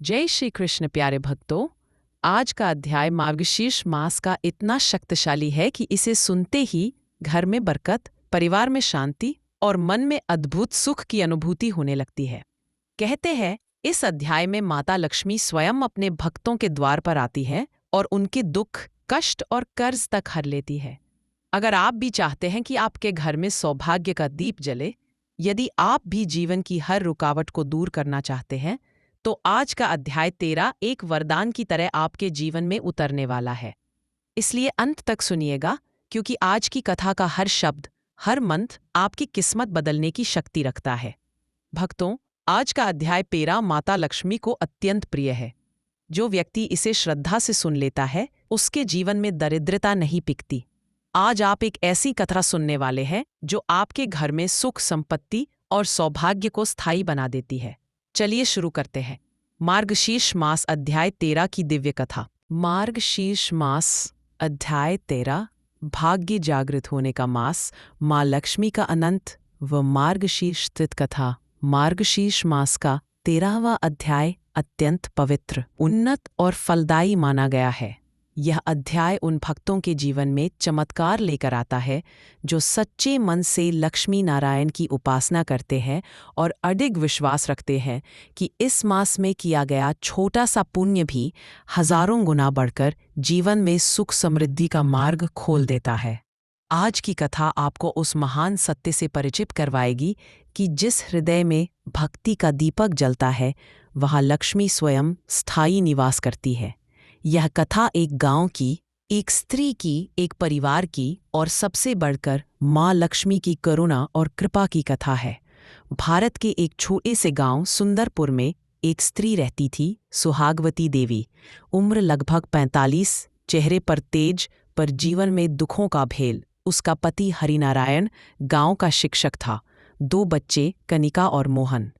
जय श्री कृष्ण प्यारे भक्तों। आज का अध्याय मार्गशीर्ष मास का इतना शक्तिशाली है कि इसे सुनते ही घर में बरकत, परिवार में शांति और मन में अद्भुत सुख की अनुभूति होने लगती है। कहते हैं इस अध्याय में माता लक्ष्मी स्वयं अपने भक्तों के द्वार पर आती है और उनके दुख, कष्ट और कर्ज तक हर लेती है। अगर आप भी चाहते हैं कि आपके घर में सौभाग्य का दीप जले, यदि आप भी जीवन की हर रुकावट को दूर करना चाहते हैं, तो आज का अध्याय 13 एक वरदान की तरह आपके जीवन में उतरने वाला है। इसलिए अंत तक सुनिएगा, क्योंकि आज की कथा का हर शब्द, हर मंत्र आपकी किस्मत बदलने की शक्ति रखता है। भक्तों, आज का अध्याय 13 माता लक्ष्मी को अत्यंत प्रिय है। जो व्यक्ति इसे श्रद्धा से सुन लेता है, उसके जीवन में दरिद्रता नहीं पिकती। आज आप एक ऐसी कथा सुनने वाले हैं जो आपके घर में सुख, संपत्ति और सौभाग्य को स्थायी बना देती है। चलिए शुरू करते हैं। मार्गशीर्ष मास अध्याय 13 की दिव्य कथा। मार्गशीर्ष मास अध्याय 13 भाग्य जागृत होने का मास, माँ लक्ष्मी का अनंत व मार्गशीर्ष स्थित कथा। मार्गशीर्ष मास का 13वां अध्याय अत्यंत पवित्र, उन्नत और फलदायी माना गया है। यह अध्याय उन भक्तों के जीवन में चमत्कार लेकर आता है जो सच्चे मन से लक्ष्मी नारायण की उपासना करते हैं और अडिग विश्वास रखते हैं कि इस मास में किया गया छोटा सा पुण्य भी हजारों गुना बढ़कर जीवन में सुख समृद्धि का मार्ग खोल देता है। आज की कथा आपको उस महान सत्य से परिचित करवाएगी कि जिस हृदय में भक्ति का दीपक जलता है, वहाँ लक्ष्मी स्वयं स्थायी निवास करती है। यह कथा एक गांव की, एक स्त्री की, एक परिवार की और सबसे बढ़कर माँ लक्ष्मी की करुणा और कृपा की कथा है। भारत के एक छोटे से गांव सुंदरपुर में एक स्त्री रहती थी, सुहागवती देवी। उम्र लगभग 45, चेहरे पर तेज, पर जीवन में दुखों का भेल। उसका पति हरिनारायण गांव का शिक्षक था। 2 बच्चे, कनिका और मोहन।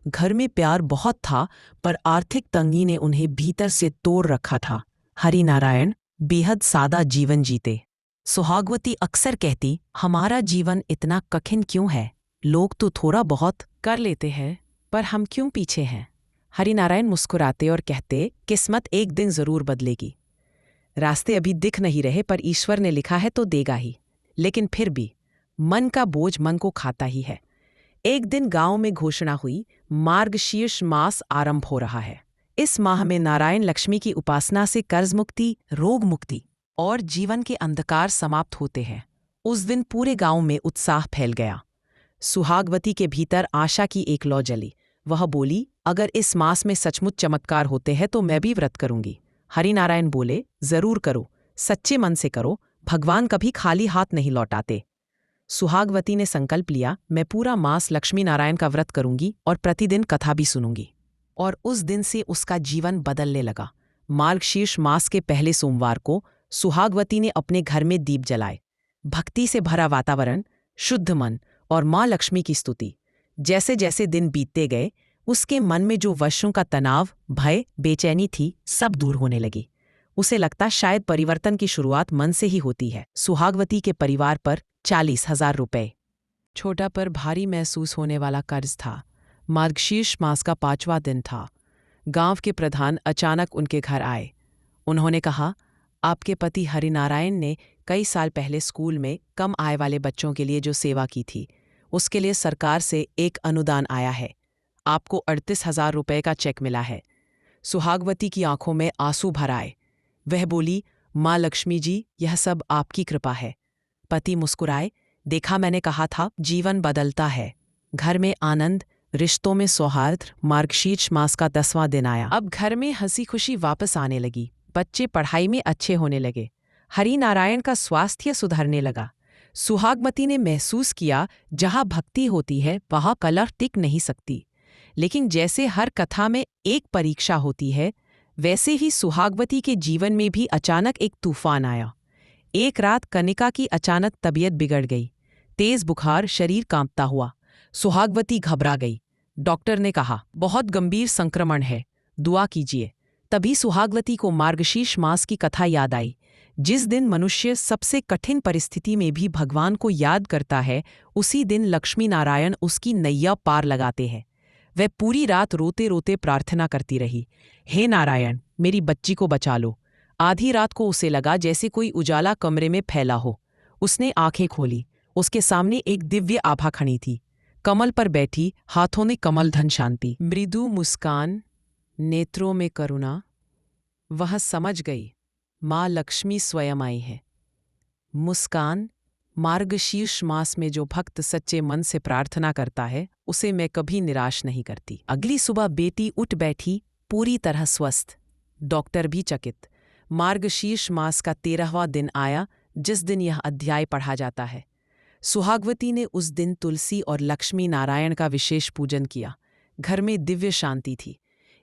घर में प्यार बहुत था, पर आर्थिक तंगी ने उन्हें भीतर से तोड़ रखा था। हरिनारायण बेहद सादा जीवन जीते। सुहागवती अक्सर कहती, हमारा जीवन इतना कठिन क्यों है? लोग तो थोड़ा बहुत कर लेते हैं, पर हम क्यों पीछे हैं? हरिनारायण मुस्कुराते और कहते, किस्मत एक दिन जरूर बदलेगी। रास्ते अभी दिख नहीं रहे, पर ईश्वर ने लिखा है तो देगा ही। लेकिन फिर भी मन का बोझ मन को खाता ही है। एक दिन गांव में घोषणा हुई, मार्गशीर्ष मास आरंभ हो रहा है। इस माह में नारायण लक्ष्मी की उपासना से कर्ज मुक्ति, रोग मुक्ति और जीवन के अंधकार समाप्त होते हैं। उस दिन पूरे गांव में उत्साह फैल गया। सुहागवती के भीतर आशा की एक लौ जली। वह बोली, अगर इस मास में सचमुच चमत्कार होते हैं तो मैं भी व्रत करूंगी। हरिनारायण बोले, जरूर करो, सच्चे मन से करो, भगवान कभी खाली हाथ नहीं लौटाते। सुहागवती ने संकल्प लिया, मैं पूरा मास लक्ष्मी नारायण का व्रत करूंगी और प्रतिदिन कथा भी सुनूंगी। और उस दिन से उसका जीवन बदलने लगा। मार्गशीर्ष मास के पहले सोमवार को सुहागवती ने अपने घर में दीप जलाए। भक्ति से भरा वातावरण, शुद्ध मन और माँ लक्ष्मी की स्तुति। जैसे जैसे दिन बीतते गए, उसके मन में जो वर्षों का तनाव, भय, बेचैनी थी, सब दूर होने लगी। उसे लगता शायद परिवर्तन की शुरुआत मन से ही होती है। सुहागवती के परिवार पर 40,000 रुपए, छोटा पर भारी महसूस होने वाला कर्ज था। मार्गशीर्ष मास का 5वां दिन था। गांव के प्रधान अचानक उनके घर आए। उन्होंने कहा, आपके पति हरिनारायण ने कई साल पहले स्कूल में कम आय वाले बच्चों के लिए जो सेवा की थी, उसके लिए सरकार से एक अनुदान आया है। आपको 38,000 रुपए का चेक मिला है। सुहागवती की आंखों में आंसू भर आए। वह बोली, माँ लक्ष्मी जी, यह सब आपकी कृपा है। पति मुस्कुराए, देखा, मैंने कहा था, जीवन बदलता है। घर में आनंद, रिश्तों में सौहार्द। मार्गशीर्ष मास का 10वां दिन आया। अब घर में हंसी खुशी वापस आने लगी। बच्चे पढ़ाई में अच्छे होने लगे। हरिनारायण का स्वास्थ्य सुधरने लगा। सुहागवती ने महसूस किया, जहाँ भक्ति होती है वहाँ कलह टिक नहीं सकती। लेकिन जैसे हर कथा में एक परीक्षा होती है, वैसे ही सुहागवती के जीवन में भी अचानक एक तूफान आया। एक रात कनिका की अचानक तबीयत बिगड़ गई। तेज बुखार, शरीर कांपता हुआ। सुहागवती घबरा गई। डॉक्टर ने कहा, बहुत गंभीर संक्रमण है, दुआ कीजिए। तभी सुहागवती को मार्गशीर्ष मास की कथा याद आई। जिस दिन मनुष्य सबसे कठिन परिस्थिति में भी भगवान को याद करता है, उसी दिन लक्ष्मी नारायण उसकी नैया पार लगाते हैं। वह पूरी रात रोते रोते प्रार्थना करती रही, हे नारायण, मेरी बच्ची को बचा लो। आधी रात को उसे लगा जैसे कोई उजाला कमरे में फैला हो। उसने आंखें खोली। उसके सामने एक दिव्य आभा खड़ी थी, कमल पर बैठी, हाथों में कमल धन शांति, मृदु मुस्कान, नेत्रों में करुणा। वह समझ गई, माँ लक्ष्मी स्वयं आई है। मुस्कान, मार्गशीर्ष मास में जो भक्त सच्चे मन से प्रार्थना करता है उसे मैं कभी निराश नहीं करती। अगली सुबह बेटी उठ बैठी, पूरी तरह स्वस्थ। डॉक्टर भी चकित। मार्गशीर्ष मास का 13वां दिन आया, जिस दिन यह अध्याय पढ़ा जाता है। सुहागवती ने उस दिन तुलसी और लक्ष्मी नारायण का विशेष पूजन किया। घर में दिव्य शांति थी।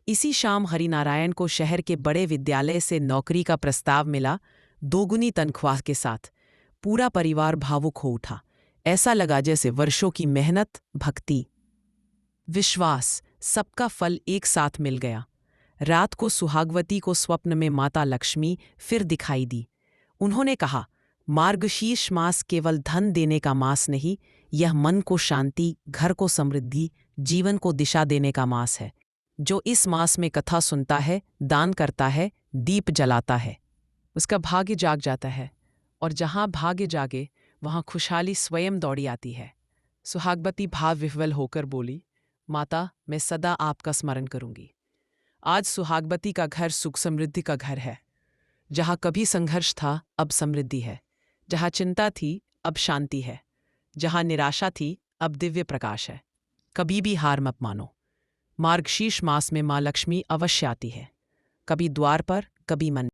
इसी शाम हरिनारायण को शहर के बड़े विद्यालय से नौकरी का प्रस्ताव मिला, 2 गुनी तनख्वाह के साथ। पूरा परिवार भावुक हो उठा। ऐसा लगा जैसे वर्षों की मेहनत, भक्ति, विश्वास, सबका फल एक साथ मिल गया। रात को सुहागवती को स्वप्न में माता लक्ष्मी फिर दिखाई दी। उन्होंने कहा, मार्गशीर्ष मास केवल धन देने का मास नहीं, यह मन को शांति, घर को समृद्धि, जीवन को दिशा देने का मास है। जो इस मास में कथा सुनता है, दान करता है, दीप जलाता है, उसका भाग्य जाग जाता है। और जहाँ भाग्य जागे वहाँ खुशहाली स्वयं दौड़ी आती है। सुहागवती भाव विह्वल होकर बोली, माता, मैं सदा आपका स्मरण करूंगी। आज सुहागवती का घर सुख समृद्धि का घर है। जहाँ कभी संघर्ष था, अब समृद्धि है। जहाँ चिंता थी, अब शांति है। जहाँ निराशा थी, अब दिव्य प्रकाश है। कभी भी हार मत मानो। मार्गशीर्ष मास में माँ लक्ष्मी अवश्य आती है, कभी द्वार पर, कभी मन।